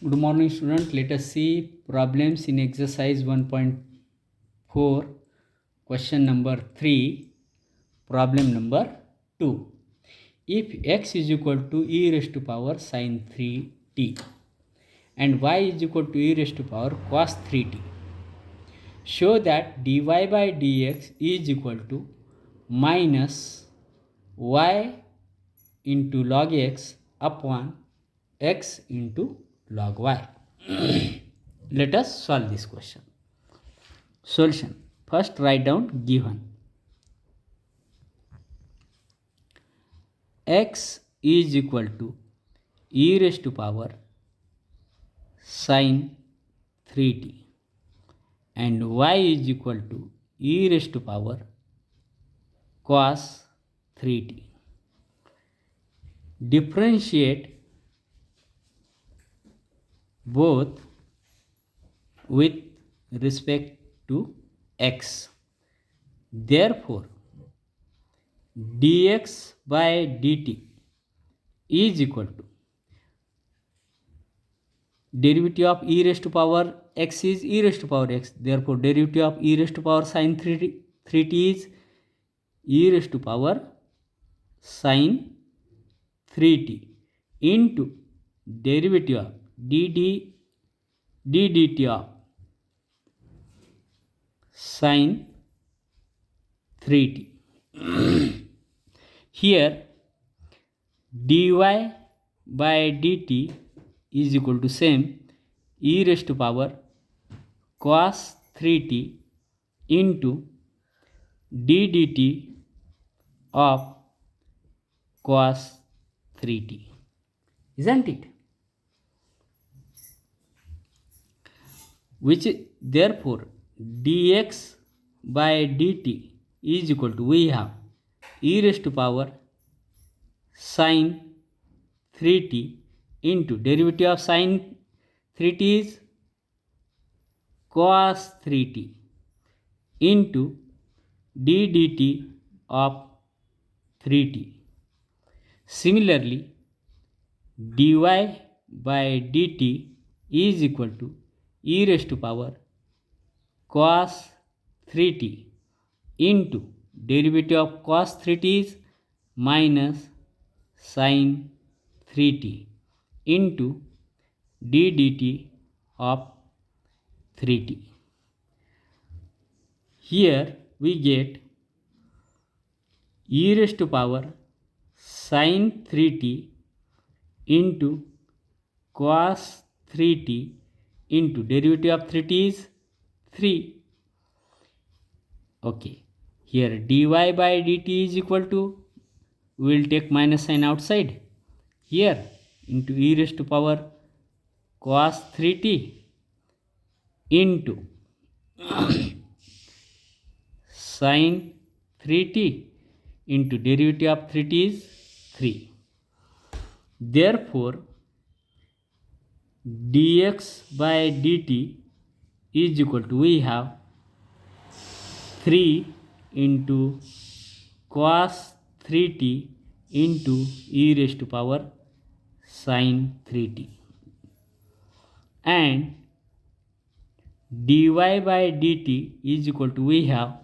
Good morning, student. Let us see problems in exercise 1.4, question number 3, problem number 2. If x is equal to e raised to power sin 3t and y is equal to e raised to power cos 3t, show that dy by dx is equal to minus y into log x upon x into log y. Let us solve this question. Solution. First write down given. X is equal to e raised to power sin 3t and y is equal to e raised to power cos 3t. Differentiate both with respect to x. Therefore, dx by dt is equal to derivative of e raised to power x is e raised to power x. Therefore, derivative of e raised to power sin 3t is e raised to power sin 3t into derivative of ddt of sin 3t. Here dy by dt is equal to same e raised to power cos 3t into ddt of cos 3t, isn't it? Which therefore dx by dt is equal to, we have e raised to power sin 3t into derivative of sin 3t is cos 3t into ddt of 3t. Similarly, dy by dt is equal to e raised to power cos 3t into derivative of cos 3t is minus sin 3t into ddt of 3t. Here we get e raised to power sin 3t into cos 3t into derivative of 3t is 3. Okay, here dy by dt is equal to, we will take minus sign outside, here into e raised to power cos 3t into sin 3t into derivative of 3t is 3. Therefore, dx by dt is equal to, we have 3 into cos 3t into e raised to power sin 3t, and dy by dt is equal to, we have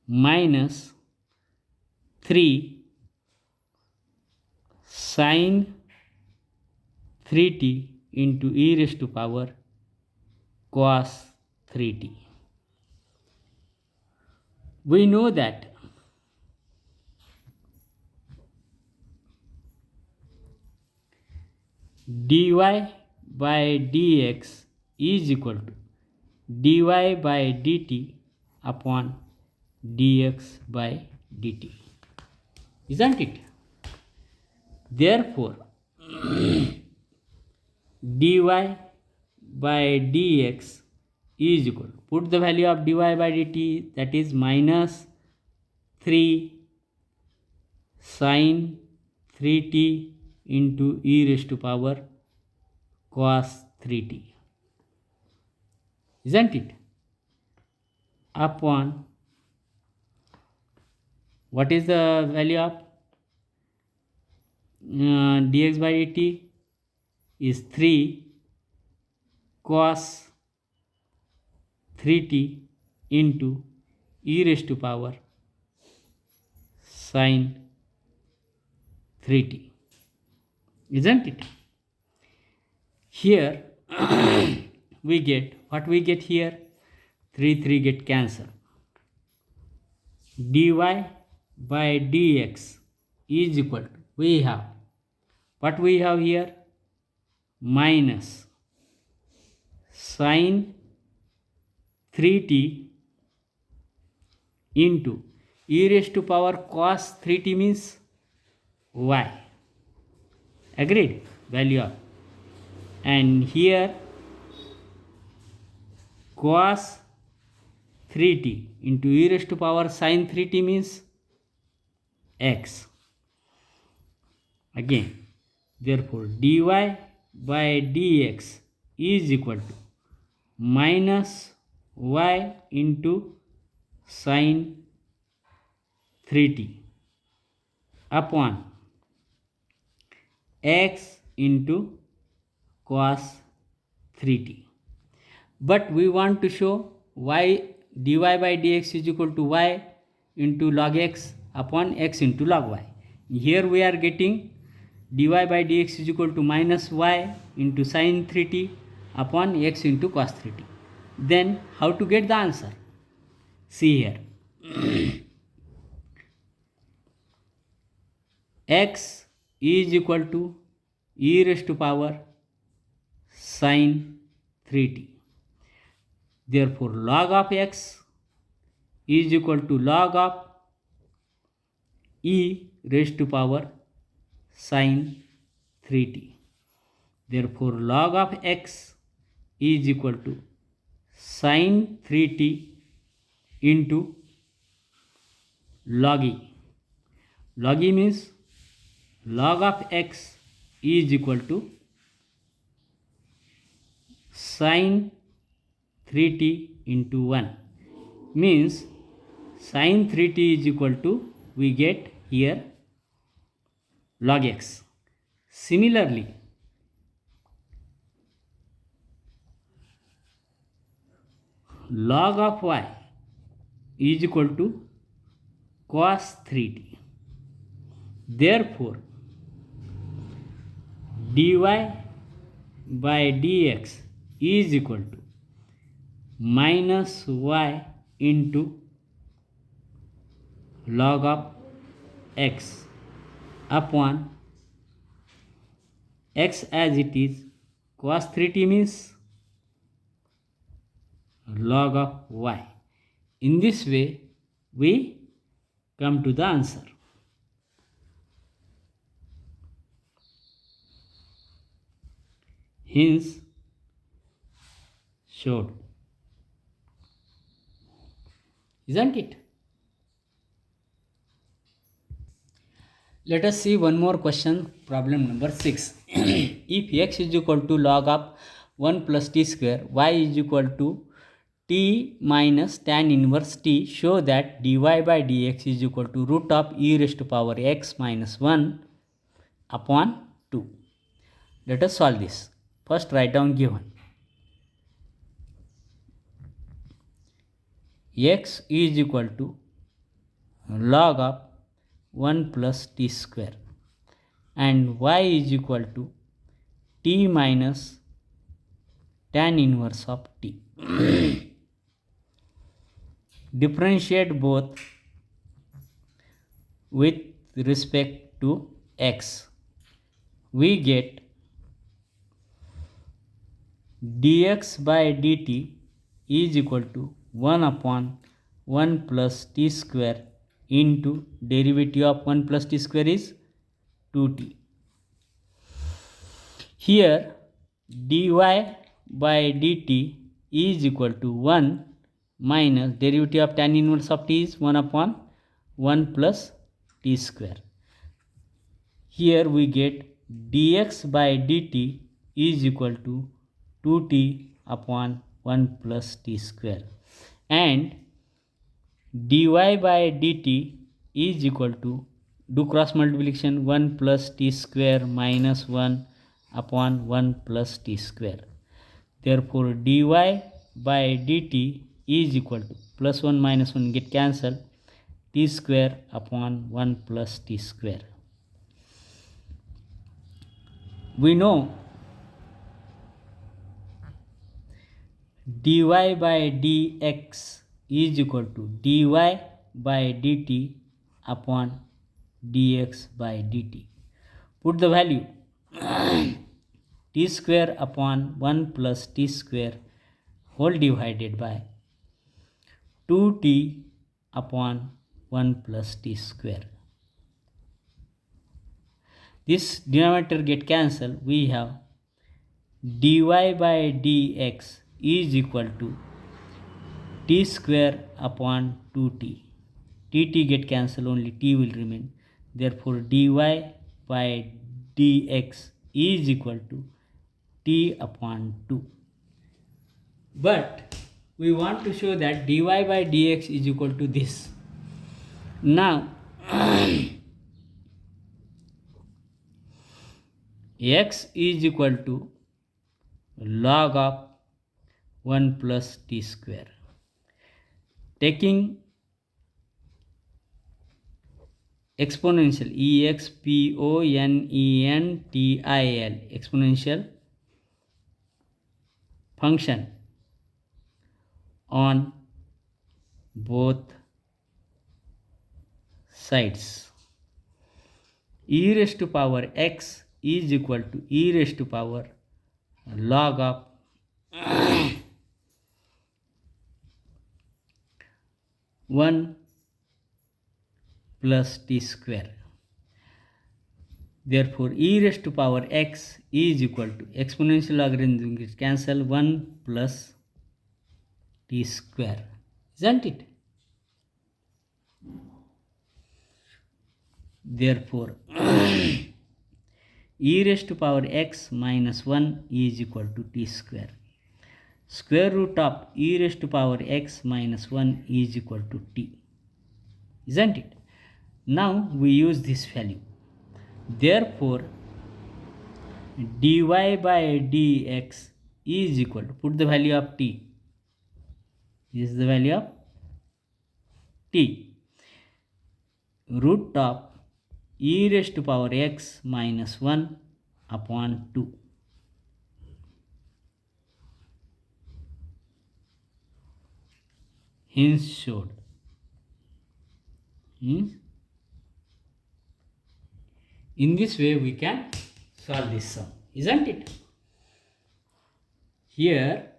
minus 3 sin 3t into e raised to power cos 3t. We know that dy by dx is equal to dy by dt upon dx by dt, isn't it? Therefore, dy by dx is equal to, put the value of dy by dt, that is minus 3 sin 3t into e raised to power cos 3t, isn't it? Upon, what is the value of dx by dt is 3 cos 3t into e raised to power sin 3t, isn't it? Here we get what we get here, 3 get cancelled. dy by dx is equal to, we have what we have here, minus sin 3t into e raised to power cos 3t means y. Agreed? Value of. And here cos 3t into e raised to power sin 3t means x. Again, therefore dy by dx is equal to minus y into sin 3t upon x into cos 3t. But we want to show y dy by dx is equal to y into log x upon x into log y. Here we are getting dy by dx is equal to minus y into sin 3t upon x into cos 3t. Then how to get the answer? See here. X is equal to e raised to power sin 3t. Therefore log of x is equal to log of e raised to power sin 3t. Therefore log of x is equal to sin 3t into log e. Log e means log of x is equal to sin 3t into 1, means sin 3t is equal to, we get here log x. Similarly, log of y is equal to cos 3t. Therefore dy by dx is equal to minus y into log of x upon x as it is, cos 3t means log of y. In this way we come to the answer. Hence showed, isn't it? Let us see one more question, problem number 6. If x is equal to log of 1 plus t square, y is equal to t minus tan inverse t, show that dy by dx is equal to root of e raised to power x minus 1 upon 2. Let us solve this. First write down given. X is equal to log of 1 plus t square and y is equal to t minus tan inverse of t. Differentiate both with respect to x. We get dx by dt is equal to 1 upon 1 plus t square into derivative of 1 plus t square is 2t. Here dy by dt is equal to 1 minus derivative of tan inverse of t is 1 upon 1 plus t square. Here we get dx by dt is equal to 2t upon 1 plus t square, and dy by dt is equal to, do cross multiplication, 1 plus t square minus 1 upon 1 plus t square. Therefore, dy by dt is equal to plus 1 minus 1 get cancelled, t square upon 1 plus t square. We know dy by dx is equal to dy by dt upon dx by dt. Put the value t square upon 1 plus t square whole divided by 2t upon 1 plus t square. This denominator get cancelled. We have dy by dx is equal to t square upon 2t. T get cancelled, only t will remain. Therefore, dy by dx is equal to t upon 2. But we want to show that dy by dx is equal to this. Now, x is equal to log of 1 plus t square. Taking exponential exponental exponential function on both sides, e raised to power x is equal to e raised to power log of 1 plus t square. Therefore, e raised to power x is equal to exponential logarithm is cancel 1 plus t square, isn't it? Therefore, e raised to power x minus 1 is equal to t square. Square root of e raised to power x minus 1 is equal to t, isn't it? Now we use this value. Therefore, dy by dx is equal to, put the value of t. This is the value of t. Root of e raised to power x minus 1 upon 2. Hence showed. In this way we can solve this sum, isn't it? Here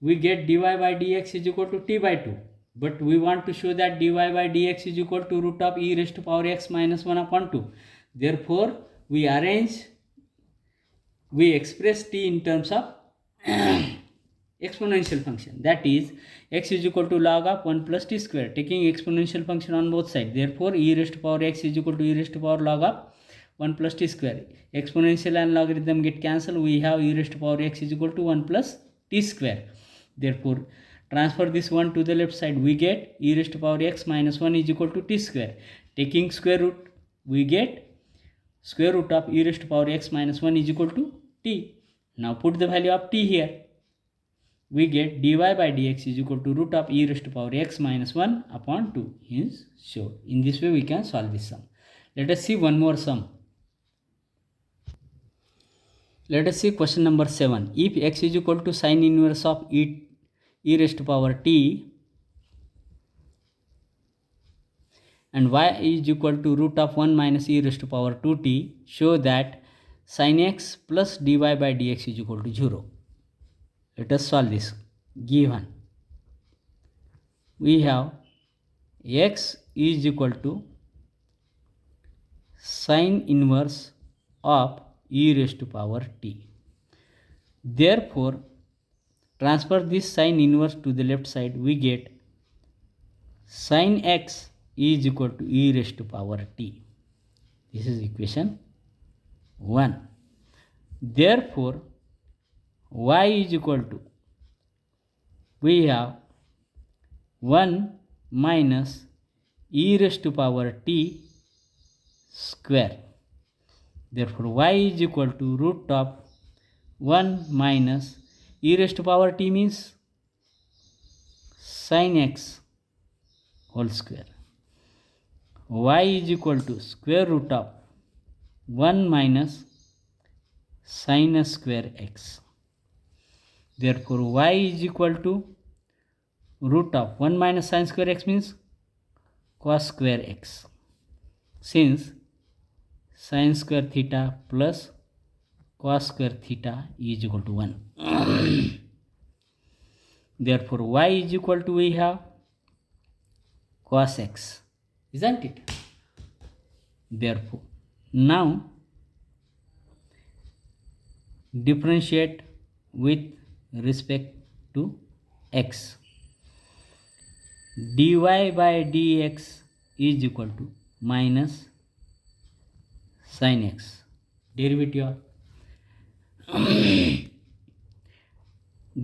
we get dy by dx is equal to t by 2. But we want to show that dy by dx is equal to root of e raised to power x minus 1 upon 2. Therefore, we express t in terms of exponential function. That is, x is equal to log of 1 plus t square, taking exponential function on both sides. Therefore, e raised to power x is equal to e raised to power log of 1 plus t square. Exponential and logarithm get cancelled. We have e raised to power x is equal to 1 plus t square. Therefore, transfer this 1 to the left side. We get e raised to power x minus 1 is equal to t square. Taking square root, we get square root of e raised to power x minus 1 is equal to t. Now put the value of t here. We get dy by dx is equal to root of e raised to power x minus 1 upon 2. Hence shown. In this way we can solve this sum. Let us see one more sum. Let us see question number 7. If x is equal to sine inverse of e raised to power t and y is equal to root of 1 minus e raised to power 2t, show that sin x plus dy by dx is equal to 0. Let us solve this. Given we have x is equal to sine inverse of e raised to power t. Therefore, transfer this sine inverse to the left side. We get sin x is equal to e raised to power t. This is equation 1. Therefore, y is equal to, we have 1 minus e raised to power t square. Therefore, y is equal to root of 1 minus e raised to power t means sin x whole square. Y is equal to square root of 1 minus sin square x. Therefore, y is equal to root of 1 minus sin square x means cos square x. Since sin square theta plus cos square theta is equal to 1. Therefore, y is equal to, we have cos x, isn't it? Therefore, now differentiate with respect to x. dy by dx is equal to minus sin x. Derivative of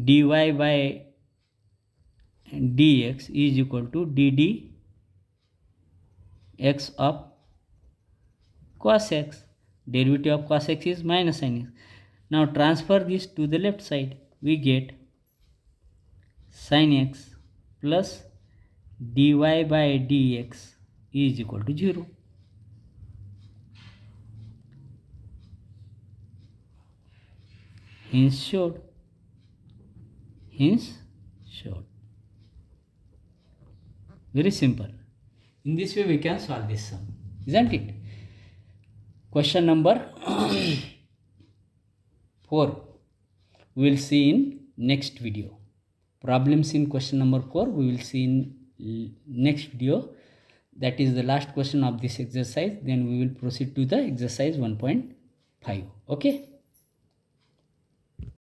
dy by dx is equal to dd x of cos x. Derivative of cos x is minus sin x. Now transfer this to the left side. We get sin x plus dy by dx is equal to 0. Hence short. Very simple. In this way we can solve this sum, isn't it? Question number 4 we will see in next video. Problems in question number 4 we will see in next video. That is the last question of this exercise. Then we will proceed to the exercise 1.5. Okay.